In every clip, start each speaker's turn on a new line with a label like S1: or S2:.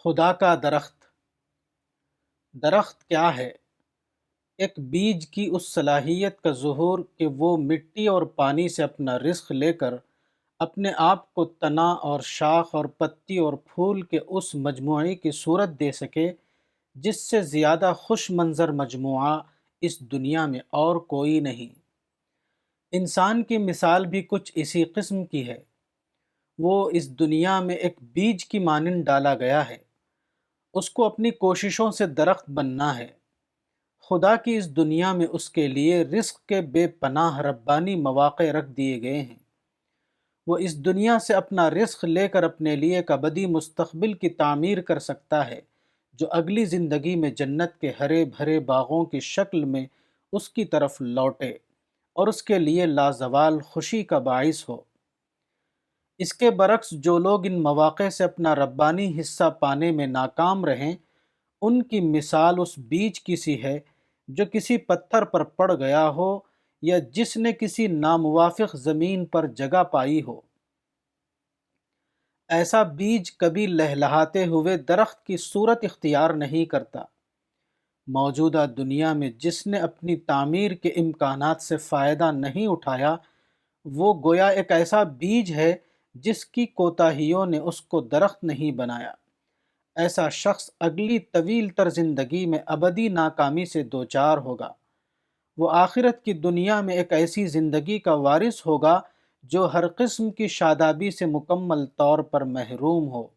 S1: خدا کا درخت۔ درخت کیا ہے؟ ایک بیج کی اس صلاحیت کا ظہور کہ وہ مٹی اور پانی سے اپنا رزق لے کر اپنے آپ کو تنا اور شاخ اور پتی اور پھول کے اس مجموعے کی صورت دے سکے جس سے زیادہ خوش منظر مجموعہ اس دنیا میں اور کوئی نہیں۔ انسان کی مثال بھی کچھ اسی قسم کی ہے۔ وہ اس دنیا میں ایک بیج کی مانند ڈالا گیا ہے۔ اس کو اپنی کوششوں سے درخت بننا ہے۔ خدا کی اس دنیا میں اس کے لیے رزق کے بے پناہ ربانی مواقع رکھ دیے گئے ہیں۔ وہ اس دنیا سے اپنا رزق لے کر اپنے لیے ایک ابدی مستقبل کی تعمیر کر سکتا ہے جو اگلی زندگی میں جنت کے ہرے بھرے باغوں کی شکل میں اس کی طرف لوٹے اور اس کے لیے لازوال خوشی کا باعث ہو۔ اس کے برعکس جو لوگ ان مواقع سے اپنا ربانی حصہ پانے میں ناکام رہیں، ان کی مثال اس بیج کی سی ہے جو کسی پتھر پر پڑ گیا ہو یا جس نے کسی ناموافق زمین پر جگہ پائی ہو۔ ایسا بیج کبھی لہلہاتے ہوئے درخت کی صورت اختیار نہیں کرتا۔ موجودہ دنیا میں جس نے اپنی تعمیر کے امکانات سے فائدہ نہیں اٹھایا، وہ گویا ایک ایسا بیج ہے جس کی کوتاہیوں نے اس کو درخت نہیں بنایا۔ ایسا شخص اگلی طویل تر زندگی میں ابدی ناکامی سے دوچار ہوگا۔ وہ آخرت کی دنیا میں ایک ایسی زندگی کا وارث ہوگا جو ہر قسم کی شادابی سے مکمل طور پر محروم ہو۔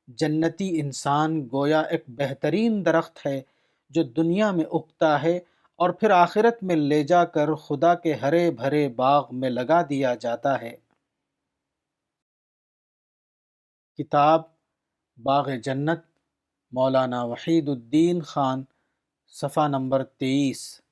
S1: جنتی انسان گویا ایک بہترین درخت ہے جو دنیا میں اگتا ہے اور پھر آخرت میں لے جا کر خدا کے ہرے بھرے باغ میں لگا دیا جاتا ہے۔ کتاب باغ جنت، مولانا وحید الدین خان، صفحہ نمبر 23۔